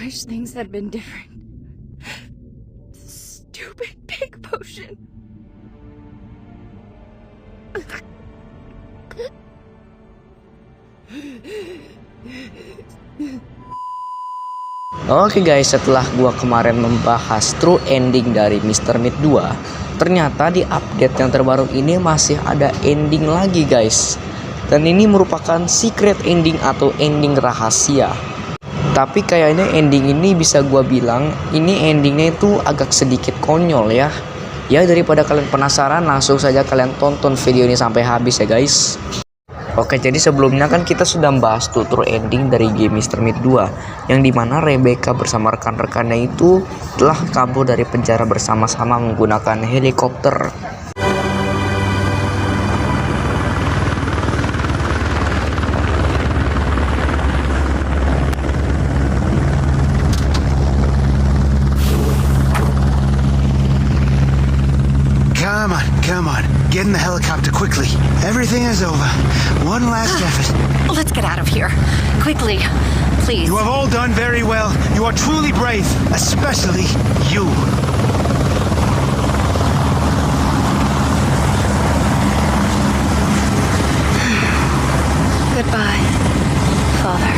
wish things had been different. Stupid pig potion. Oke guys, setelah gua kemarin membahas true ending dari Mr. Meat 2, ternyata di update yang terbaru ini masih ada ending lagi guys. Dan ini merupakan secret ending atau ending rahasia. Tapi kayaknya ending ini bisa gua bilang ini endingnya itu agak sedikit konyol ya. Ya daripada kalian penasaran, langsung saja kalian tonton video ini sampai habis ya guys. Oke, jadi sebelumnya kan kita sudah membahas tuh true ending dari game Mr. Meat 2, yang dimana Rebecca bersama rekan-rekannya itu telah kabur dari penjara bersama-sama menggunakan helikopter. Come on, get in the helicopter quickly. Everything is over. One last effort. Let's get out of here. Quickly, please. You have all done very well. You are truly brave, especially you. Goodbye, Father.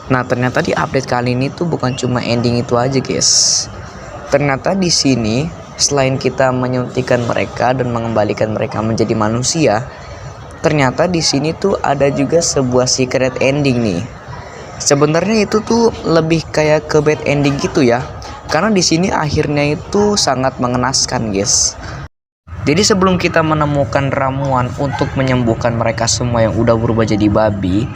Nah, ternyata di update kali ini tuh bukan cuma ending itu aja, guys. Ternyata di sini selain kita menyuntikkan mereka dan mengembalikan mereka menjadi manusia, ternyata di sini tuh ada juga sebuah secret ending nih. Sebenarnya itu tuh lebih kayak ke bad ending gitu ya. Karena di sini akhirnya itu sangat mengenaskan, guys. Jadi sebelum kita menemukan ramuan untuk menyembuhkan mereka semua yang udah berubah jadi babi,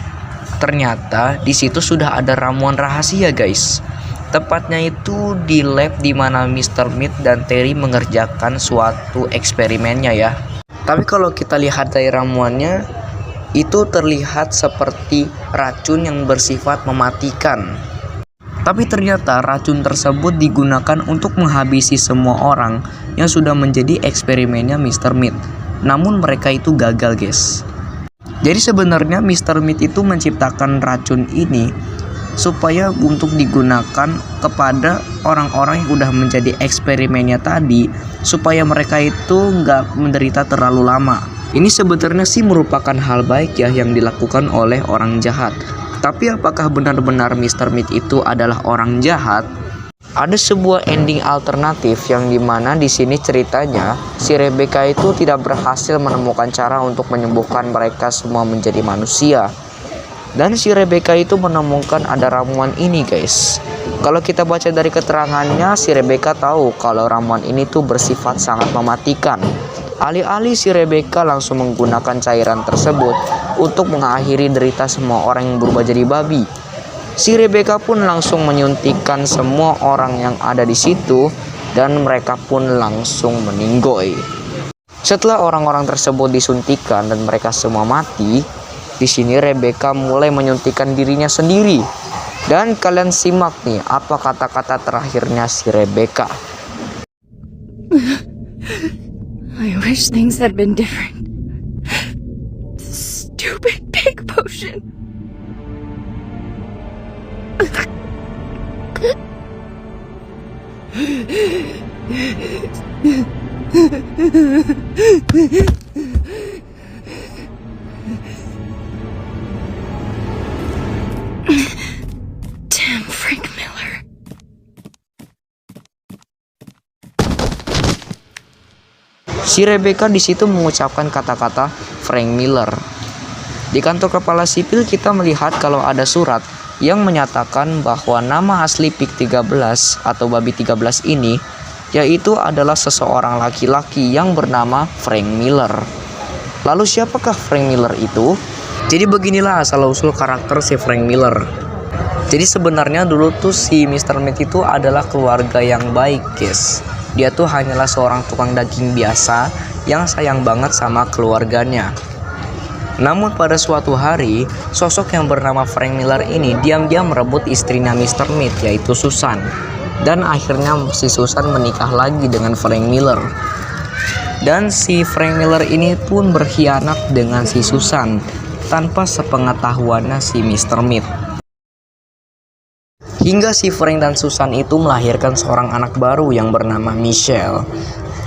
ternyata di situ sudah ada ramuan rahasia guys. Tepatnya itu di lab di mana Mr. Meat dan Terry mengerjakan suatu eksperimennya ya. Tapi kalau kita lihat dari ramuannya, itu terlihat seperti racun yang bersifat mematikan. Tapi ternyata racun tersebut digunakan untuk menghabisi semua orang yang sudah menjadi eksperimennya Mr. Meat. Namun mereka itu gagal guys. Jadi sebenarnya Mr. Meat itu menciptakan racun ini supaya untuk digunakan kepada orang-orang yang udah menjadi eksperimennya tadi, supaya mereka itu nggak menderita terlalu lama. Ini sebenarnya sih merupakan hal baik ya yang dilakukan oleh orang jahat. Tapi apakah benar-benar Mr. Meat itu adalah orang jahat? Ada sebuah ending alternatif yang dimana di sini ceritanya si Rebecca itu tidak berhasil menemukan cara untuk menyembuhkan mereka semua menjadi manusia. Dan si Rebecca itu menemukan ada ramuan ini guys. Kalau kita baca dari keterangannya, si Rebecca tahu kalau ramuan ini tuh bersifat sangat mematikan. Alih-alih si Rebecca langsung menggunakan cairan tersebut untuk mengakhiri derita semua orang yang berubah jadi babi, si Rebecca pun langsung menyuntikkan semua orang yang ada di situ dan mereka pun langsung meninggoy. Setelah orang-orang tersebut disuntikan dan mereka semua mati, di sini Rebecca mulai menyuntikkan dirinya sendiri. Dan kalian simak nih apa kata-kata terakhirnya si Rebecca. I wish things had been different. Stupid pig potion. Damn Frank Miller. Si Rebecca di situ mengucapkan kata-kata Frank Miller. Di kantor kepala sipil kita melihat kalau ada surat yang menyatakan bahwa nama asli Pig 13 atau babi 13 ini yaitu adalah seseorang laki-laki yang bernama Frank Miller. Lalu siapakah Frank Miller itu? Jadi beginilah asal-usul karakter si Frank Miller. Jadi sebenarnya dulu tuh si Mr. Meat itu adalah keluarga yang baik guys. Dia tuh hanyalah seorang tukang daging biasa yang sayang banget sama keluarganya. Namun pada suatu hari, sosok yang bernama Frank Miller ini diam-diam merebut istrinya Mr. Meat yaitu Susan. Dan akhirnya si Susan menikah lagi dengan Frank Miller. Dan si Frank Miller ini pun berkhianat dengan si Susan tanpa sepengetahuannya si Mr. Meat. Hingga si Frank dan Susan itu melahirkan seorang anak baru yang bernama Michelle.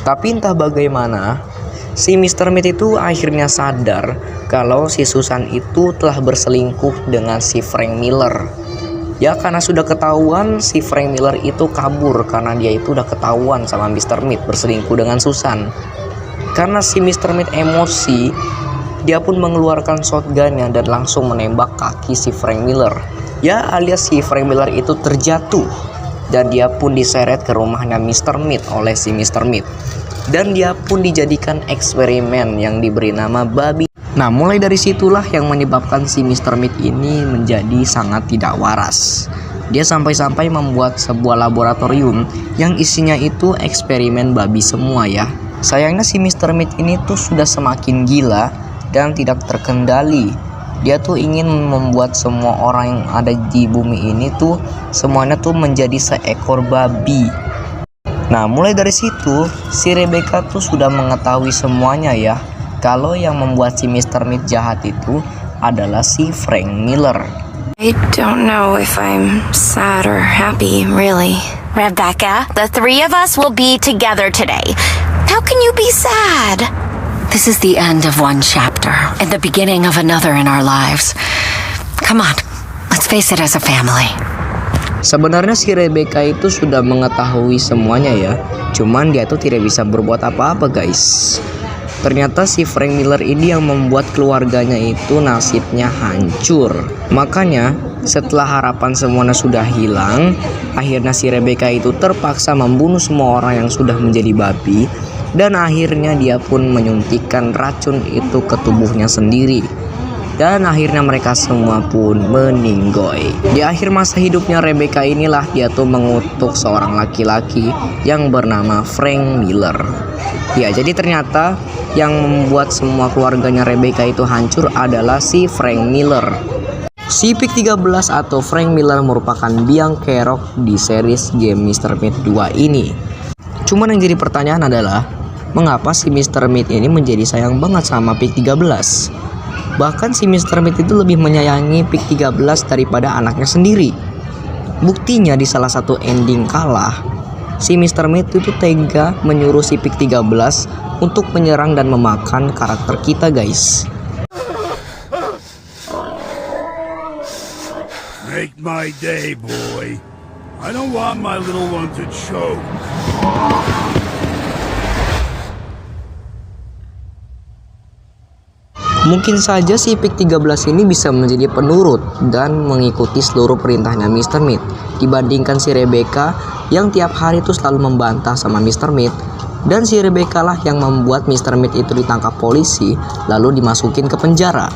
Tapi entah bagaimana, si Mr. Meat itu akhirnya sadar kalau si Susan itu telah berselingkuh dengan si Frank Miller. Ya, karena sudah ketahuan si Frank Miller itu kabur karena dia itu udah ketahuan sama Mr. Meat berselingkuh dengan Susan. Karena si Mr. Meat emosi, dia pun mengeluarkan shotgunnya dan langsung menembak kaki si Frank Miller. Ya, alias si Frank Miller itu terjatuh dan dia pun diseret ke rumahnya Mr. Meat oleh si Mr. Meat. Dan dia pun dijadikan eksperimen yang diberi nama babi. Nah, mulai dari situlah yang menyebabkan si Mr. Meat ini menjadi sangat tidak waras. Dia sampai-sampai membuat sebuah laboratorium yang isinya itu eksperimen babi semua ya. Sayangnya si Mr. Meat ini tuh sudah semakin gila dan tidak terkendali. Dia tuh ingin membuat semua orang yang ada di bumi ini tuh semuanya tuh menjadi seekor babi. Nah, mulai dari situ si Rebecca tuh sudah mengetahui semuanya ya, kalau yang membuat si Mr. Meat jahat itu adalah si Frank Miller. I don't know if I'm sad or happy, really. Rebecca, the three of us will be together today. How can you be sad? This is the end of one chapter and the beginning of another in our lives. Come on, let's face it as a family. Sebenarnya si Rebecca itu sudah mengetahui semuanya ya, cuman dia tuh tidak bisa berbuat apa-apa guys. Ternyata si Frank Miller ini yang membuat keluarganya itu nasibnya hancur. Makanya setelah harapan semuanya sudah hilang, akhirnya si Rebecca itu terpaksa membunuh semua orang yang sudah menjadi babi. Dan akhirnya dia pun menyuntikkan racun itu ke tubuhnya sendiri. Dan akhirnya mereka semua pun meninggoy. Di akhir masa hidupnya Rebecca inilah dia tuh mengutuk seorang laki-laki yang bernama Frank Miller. Ya, jadi ternyata yang membuat semua keluarganya Rebecca itu hancur adalah si Frank Miller. Si PIK 13 atau Frank Miller merupakan biang kerok di series game Mr. Meat 2 ini. Cuman yang jadi pertanyaan adalah, mengapa si Mr. Meat ini menjadi sayang banget sama PIK 13? Bahkan si Mr. Meat itu lebih menyayangi PIK 13 daripada anaknya sendiri. Buktinya di salah satu ending kalah, si Mr. Meat itu tega menyuruh si PIK 13 untuk menyerang dan memakan karakter kita guys. Make my day, boy. I don't want my little one to choke. Mungkin saja si PIK 13 ini bisa menjadi penurut dan mengikuti seluruh perintahnya Mr. Meat dibandingkan si Rebecca yang tiap hari itu selalu membantah sama Mr. Meat. Dan si Rebecca lah yang membuat Mr. Meat itu ditangkap polisi lalu dimasukin ke penjara.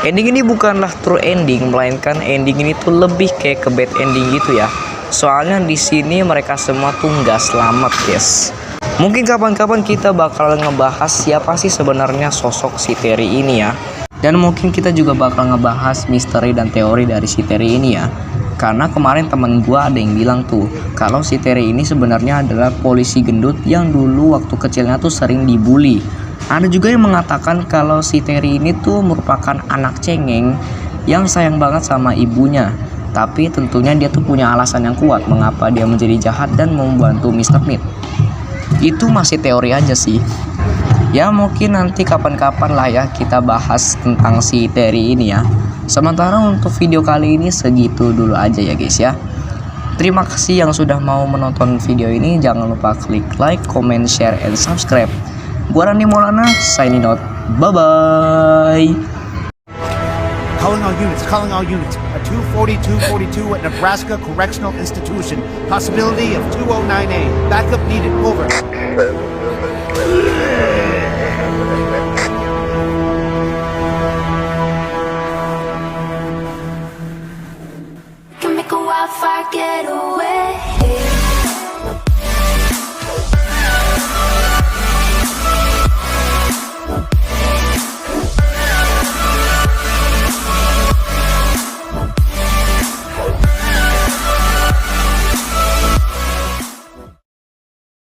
Ending ini bukanlah true ending, melainkan ending ini tuh lebih kayak ke bad ending gitu ya. Soalnya di sini mereka semua tuh nggak selamat guys. Mungkin kapan-kapan kita bakal ngebahas siapa sih sebenarnya sosok si Terry ini ya. Dan mungkin kita juga bakal ngebahas misteri dan teori dari si Terry ini ya. Karena kemarin temen gua ada yang bilang tuh kalau si Terry ini sebenarnya adalah polisi gendut yang dulu waktu kecilnya tuh sering dibully. Ada juga yang mengatakan kalau si Terry ini tuh merupakan anak cengeng yang sayang banget sama ibunya. Tapi tentunya dia tuh punya alasan yang kuat mengapa dia menjadi jahat dan membantu Mr. Meat. Itu masih teori aja sih. Ya mungkin nanti kapan-kapan lah ya kita bahas tentang si Terry ini ya. Sementara untuk video kali ini segitu dulu aja ya guys ya. Terima kasih yang sudah mau menonton video ini. Jangan lupa klik like, comment, share, and subscribe. Gua Randy Maulana, signing out. Bye-bye. Calling all units. A 24242 at Nebraska Correctional Institution. Possibility of 209A. Backup needed. Over.